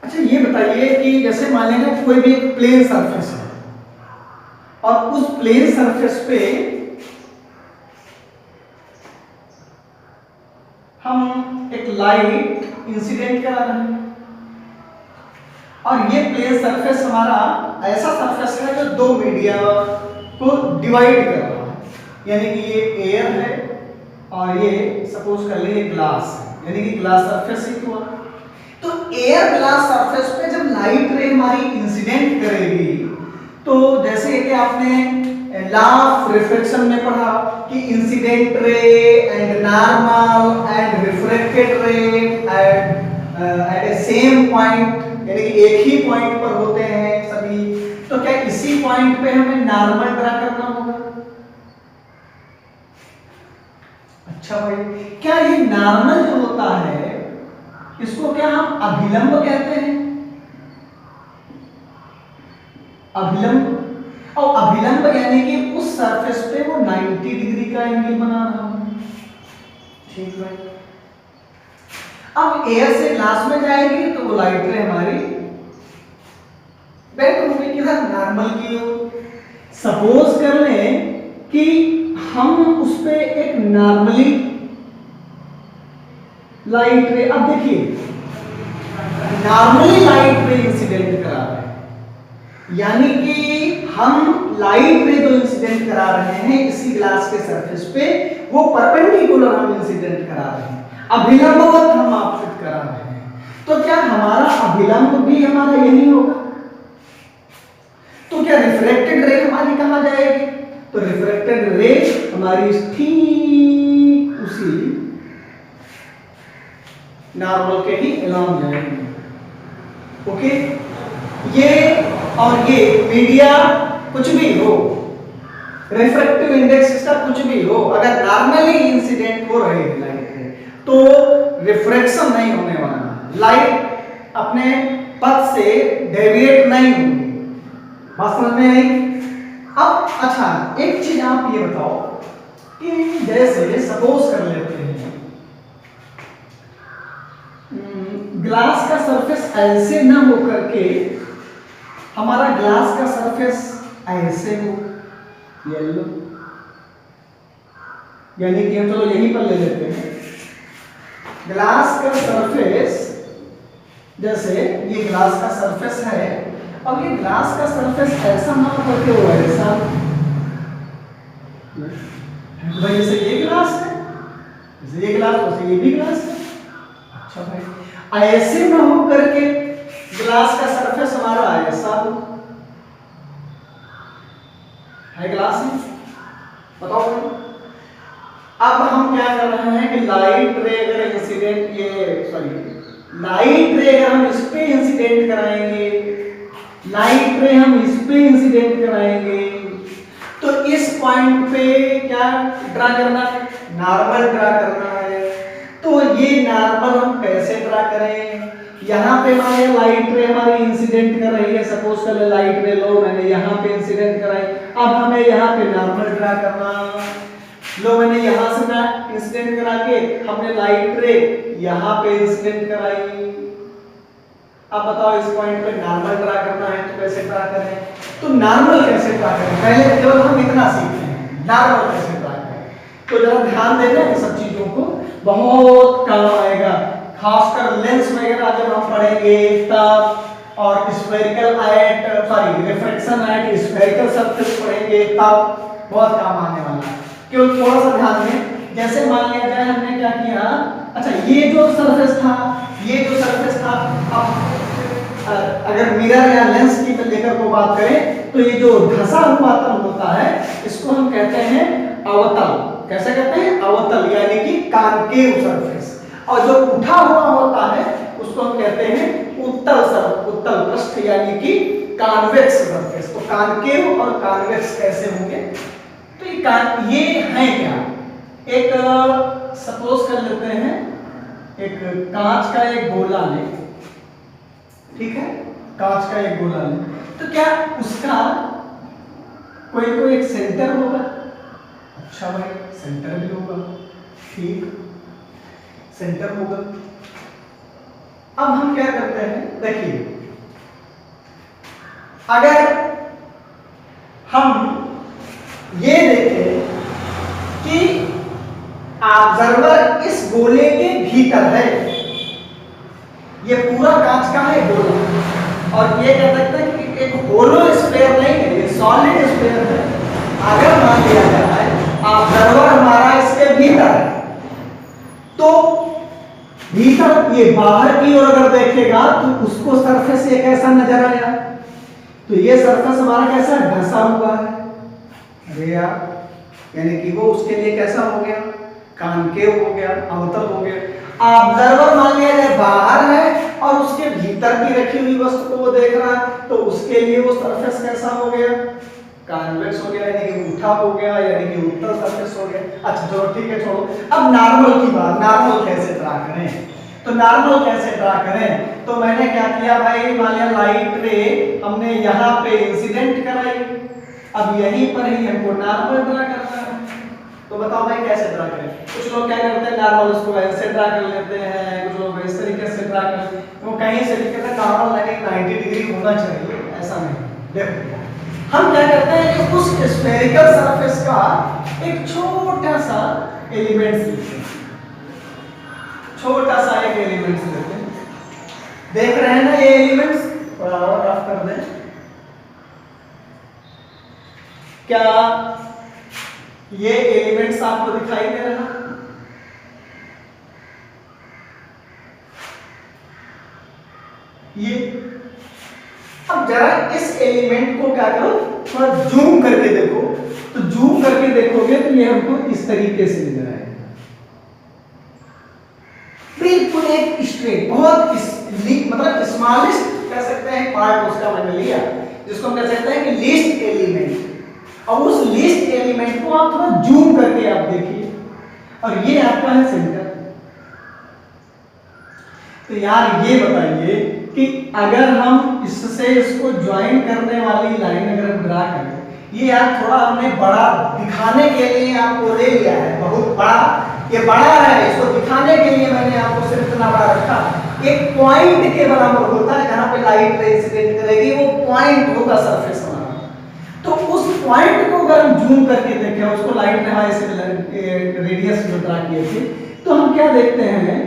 अच्छा ये बताइए कि जैसे मान लेना कोई भी एक प्लेन सरफेस है और उस प्लेन सरफेस पे हम एक लाइट इंसिडेंट करा रहे हैं और ये प्लेन सरफेस हमारा ऐसा सरफेस है जो दो मीडिया को डिवाइड कर रहा है, यानी कि ये एयर है और ये सपोज कर लेंगे ग्लास है, यानी कि ग्लास सरफेस ही हुआ। तो एयर ग्लास सरफेस पे जब लाइट रे हमारी इंसिडेंट करेगी तो जैसे कि आपने लॉ ऑफ रिफ्लेक्शन में पढ़ा कि incident ray and normal and reflected ray at a same point, यानी कि एक ही पॉइंट पर होते हैं सभी। तो क्या इसी पॉइंट पे हमें नॉर्मल ड्रा करना होगा? अच्छा भाई, क्या ये नॉर्मल जो होता है इसको क्या हम अभिलंब कहते हैं? अभिलंब, और अभिलंब यानी कि उस सरफेस पे वो 90 डिग्री का एंगल बना रहा है। ठीक है, अब एयर से ग्लास में जाएगी तो वो लाइट रे हमारी बेंड होगी किधर? नॉर्मल की ओर। सपोज कर लें कि हम उस पे एक नॉर्मली लाइट रे, अब देखिए नॉर्मली लाइट रे इंसिडेंट करा रहे हैं, यानी कि हम लाइट रे जो इंसिडेंट करा रहे हैं इसी ग्लास के सरफेस पे वो परपेंडिकुलर हम इंसिडेंट करा रहे हैं, अभिलंबवत हम आपतित करा रहे हैं। तो क्या हमारा अभिलंब भी हमारा यही होगा? तो क्या रिफ्लेक्टेड रे हमारी कहां जाएगी? तो रिफ्लेक्टेड रे हमारी ठीक उसी नॉर्मल के ही अलोंग जाएगी। ओके, ये और ये मीडिया कुछ भी हो, रिफ्रैक्टिव इंडेक्स इसका कुछ भी हो, अगर नॉर्मली इंसिडेंट हो रही है लाइट है तो रिफ्रैक्शन नहीं होने वाला, लाइट अपने पथ से डेविएट नहीं होगी। बात समझ में आई? अब अच्छा एक चीज आप ये बताओ कि जैसे सपोज कर लेते हैं ग्लास का सरफेस ऐसे ना हो करके हमारा ग्लास का सरफेस ऐसे हो, येलो, यानी कि हम चलो यहीं पर ले लेते हैं ग्लास का सरफेस, जैसे ये ग्लास का सरफेस है और ये ग्लास का सरफेस ऐसा ना करके हो ऐसा, भाई जैसे ये ग्लास है, जैसे ये ग्लास वैसे ये भी ग्लास है। अच्छा भाई, ऐसे ना हो करके ग्लास का सरफेस हमारा ऐसा हो, है ग्लास है, बताओ भाई। अब हम क्या कर रहे हैं कि लाइट रे अगर इंसिडेंट, ये सॉरी लाइट रे अगर हम इस पे इंसिडेंट कराएंगे, लाइट रे हम इस पे इंसिडेंट कराएंगे तो इस पॉइंट पे क्या ड्रा करना है? नॉर्मल ड्रा करना है। तो ये नॉर्मल हम कैसे ड्रा करें? यहाँ पे मान लाइट रे हमारी इंसिडेंट कर रही है, सपोज कर ले लाइट रे लो मैंने यहाँ पे इंसिडेंट कराई, अब हमें यहाँ पे नॉर्मल ड्रा करना, लो मैंने यहाँ से ना इंसिडेंट करा के हमने लाइट रे यहाँ पे इंसिडेंट कराई। अब बताओ इस पॉइंट पे नॉर्मल ड्रा करना है तो कैसे ड्रा करें? तो नॉर्मल कैसे ड्रा करें? पहले केवल हम इतना सीखते हैं नॉर्मल कैसे ड्रा करें, तो जरा ध्यान देना इन सब चीजों को, बहुत काम आएगा, खासकर लेंस वगैरह जब हम पढ़ेंगे तब, और spherical at sorry refraction at spherical surface पढ़ेंगे तब बहुत काम आने वाला है। केवल थोड़ा सा ध्यान दें, जैसे मान लिया जाए हमने क्या किया, अच्छा ये जो सरफेस था, ये जो सरफेस था, अब अगर मिरर या लेंस की लेकर को बात करें तो ये जो धंसा हुआ तल होता है इसको हम कहते हैं अवतल। कैसे कहते हैं? अवतल, यानी कि कॉनकेव सरफेस। और जो उठा हुआ होता है उसको हम कहते हैं उत्तल सरफेस, उत्तल पृष्ठ, यानी कि कॉन्वेक्स सरफेस। तो कॉनकेव और कॉन्वेक्स कैसे होंगे? तो ये है क्या? एक सपोज कर लेते हैं एक कांच का एक गोला ले, ठीक है, कांच का एक गोला ले, तो क्या उसका कोई एक सेंटर होगा? अच्छा भाई सेंटर भी होगा, ठीक, सेंटर होगा। अब हम क्या करते हैं देखिए अगर हम ये देखें कि ऑब्जर्वर इस गोले के भीतर है, ये पूरा कांच का है गोला, और ये कह सकते हैं कि एक होलो स्फीयर नहीं है, ये सॉलिड स्फीयर है। अगर मान लिया जाए ऑब्जर्वर हमारा इसके भीतर है, तो भीतर ये बाहर की ओर अगर देखेगा तो उसको सरफेस ये कैसा नजर आया, तो ये सरफेस हमारा कैसा ढसा हुआ है, अरे यार यानी कि वो उसके लिए कैसा हो गया, कॉनकेव हो गया, अवतल हो गया। ऑब्जर्वर मान लिया जाए बाहर है और उसके भीतर की रखी हुई वस्तु को वो देख रहा है, तो उसके लिए वो सरफेस कैसा हो गया, कॉन्वेक्स हो गया, यानी कि उठा हो गया, यानी कि उत्तल सरफेस हो गया। अच्छा चलो ठीक है, छोड़ो। अब नॉर्मल की बात, नॉर्मल कैसे ड्रा करें, तो नॉर्मल कैसे ड्रा करें, तो मैंने क्या किया भाई, मान लिया लाइट रे हमने यहाँ पे इंसिडेंट कराई, अब यहीं पर ही हमको नॉर्मल ड्रा करना है, तो बताओ भाई कैसे ड्रा करें। कुछ लोग क्या करते हैं, नॉर्मल उसको ऐसे ड्रा कर लेते हैं, कुछ लोग इस तरीके से ड्रा कर लेते हैं, वो कहीं से भी कहते हैं नॉर्मल यानी 90 डिग्री होना चाहिए, ऐसा नहीं। देखो हम क्या करते हैं कि उस स्फेरिकल सरफेस का एक छोटा सा एलिमेंट लेते हैं, छोटा सा एक एलिमेंट लेते हैं, देख रहे हैं ना ये एलिमेंट्स, थोड़ा और रफ कर दें, क्या ये एलिमेंट्स आपको दिखाई दे रहा है, ये अब जरा इस एलिमेंट को क्या करो, थोड़ा जूम करके देखो, तो जूम करके देखोगे तो ये हमको इस तरीके से नजर आएगा, बिल्कुल एक स्ट्रेट, बहुत मतलब स्मॉलेस्ट कह सकते हैं पार्ट उसका मैंने लिया, जिसको हम कह सकते हैं कि लीस्ट एलिमेंट। और उस लीस्ट एलिमेंट को आप थोड़ा जूम करके आप देखिए, और ये आपका है सेंटर। तो यार ये बताइए कि अगर हम इससे इसको ज्वाइन करने वाली लाइन अगर ड्रा करें, ये यार थोड़ा हमने बड़ा दिखाने के लिए आपको ले लिया है, बहुत बड़ा, ये बड़ा है, इसको दिखाने के लिए मैंने आपको सिर्फ इतना बड़ा रखा। एक पॉइंट के बराबर होता है जहां पे लाइट रे इंसिडेंट करेगी, वो पॉइंट होगा सरफेस हमारा। तो उस पॉइंट को अगर हम जूम करके देखें, उसको लाइट ने हमारे से रेडियस जो ड्रा किए थे, तो हम क्या देखते हैं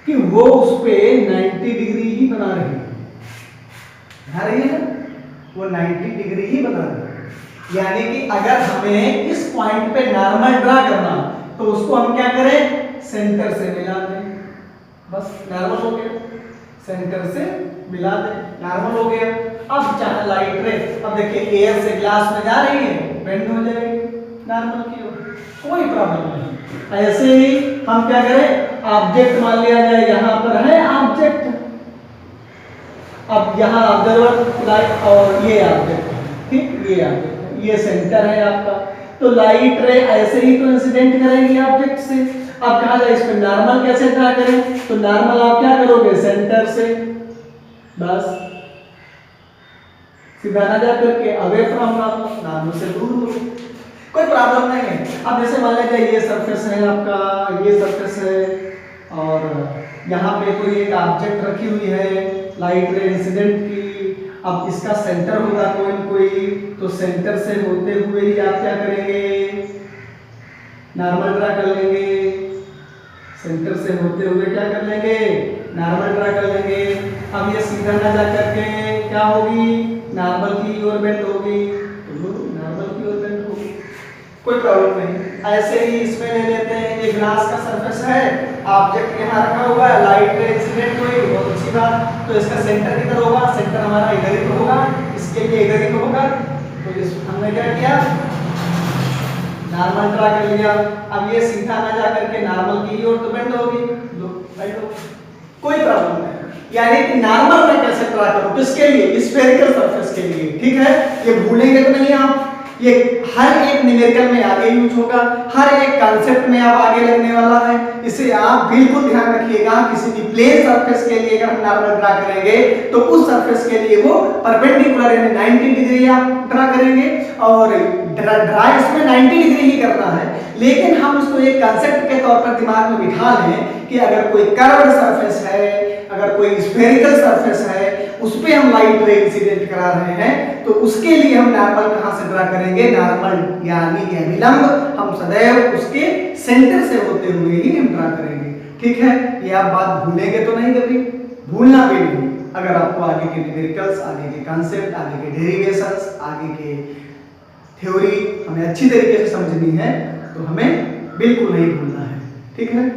कि वो उस पे 90 डिग्री ही बना रही है, वो 90 डिग्री ही बना रही है। यानी कि अगर हमें इस पॉइंट पे नॉर्मल ड्रा करना, तो उसको हम क्या करें, सेंटर से मिला दें, बस नॉर्मल हो गया, सेंटर से मिला दें, नॉर्मल हो गया। अब चाहे लाइट रे, अब देखिए एयर से ग्लास में जा रही है, बेंड हो जाएगी नॉर्मल की ओर, कोई प्रॉब्लम नहीं। ऐसे ही हम क्या करें, ऑब्जेक्ट मान लिया जाए यहां पर है ऑब्जेक्ट, अब यहां ऑब्जर्वर लाइट और ये ऑब्जेक्ट, ठीक, ये ऑब्जेक्ट, ये सेंटर है आपका, तो लाइट रे ऐसे ही तो इंसिडेंट करेंगे ऑब्जेक्ट से। अब कहा जाए इस पे नॉर्मल कैसे ड्रा करें, तो नॉर्मल आप क्या करोगे, सेंटर से बस सीधा ना जा करके अवे फ्रॉम नॉर्मल से दूर हो, कोई प्रॉब्लम नहीं है। अब जैसे मान लीजिए ये सरफेस है आपका, ये सरफेस है, और यहाँ पे कोई एक ऑब्जेक्ट रखी हुई है लाइट रे इंसिडेंट की, अब इसका सेंटर होगा कोई कोई, तो सेंटर से होते हुए ही आप क्या करेंगे, नॉर्मल ड्रा कर लेंगे, सेंटर से होते हुए क्या कर लेंगे, नॉर्मल ड्रा कर लेंगे। अब ये सीधा ना जा करके क्या होगी, नॉर्मल की ओर बेंड होगी, तो नॉर्मल की ओर बेंड होगी, कोई प्रॉब्लम नहीं। ऐसे ही इसमें ले लेते हैं, ये ग्लास का सरफेस है, ऑब्जेक्ट यहाँ रखा हुआ है, लाइट रे इंसिडेंट हुई, बहुत अच्छी बात, तो इसका सेंटर किधर होगा, सेंटर हमारा इधर ही तो होगा, इसके लिए इधर ही तो होगा, तो इस हमने क्या किया, नॉर्मल ड्रा कर लिया। अब ये सीधा ना जा करके नॉर्मल की ओर तो बेंड होगी, राइट हो, कोई प्रॉब्लम नहीं। यानी कि नॉर्मल में कैसे ड्रा करो, किसके लिए, स्फेरिकल सरफेस के लिए, ठीक है, ये भूलेंगे तो नहीं आप। ये हर एक न्यूमेरिकल में आगे यूज होगा, हर एक कॉन्सेप्ट में अब आगे लगने वाला है। इसे आप बिल्कुल ध्यान रखिएगा। किसी भी प्लेन सरफेस के लिए अगर हम नॉर्मल ड्रा करेंगे तो उस सरफेस के लिए वो परपेंडिकुलर यानी 90 डिग्री आप ड्रा करेंगे और ड्रा इसमें 90 डिग्री ही करना है। लेकिन हम इसको एक कॉन्सेप्ट के तौर पर दिमाग में बिठा लें कि अगर कोई कर्व्ड सरफेस है, अगर कोई स्फेरिकल सरफेस है, उस पे हम लाइट रे इंसिडेंट करा रहे हैं तो उसके लिए हम नॉर्मल कहां से ड्रा करेंगे? नॉर्मल यानी कि अभिलंब हम सदैव उसके सेंटर से होते हुए ही हम ड्रा करेंगे। ठीक है, ये आप बात भूलेंगे तो नहीं, कभी भूलना भी नहीं। अगर आपको आगे के न्यूमेरिकल्स, आगे के कॉन्सेप्ट, आगे के डेरिवेशंस, आगे के थ्योरी हमें अच्छी तरीके से समझनी है तो हमें बिल्कुल नहीं भूलना है। ठीक है।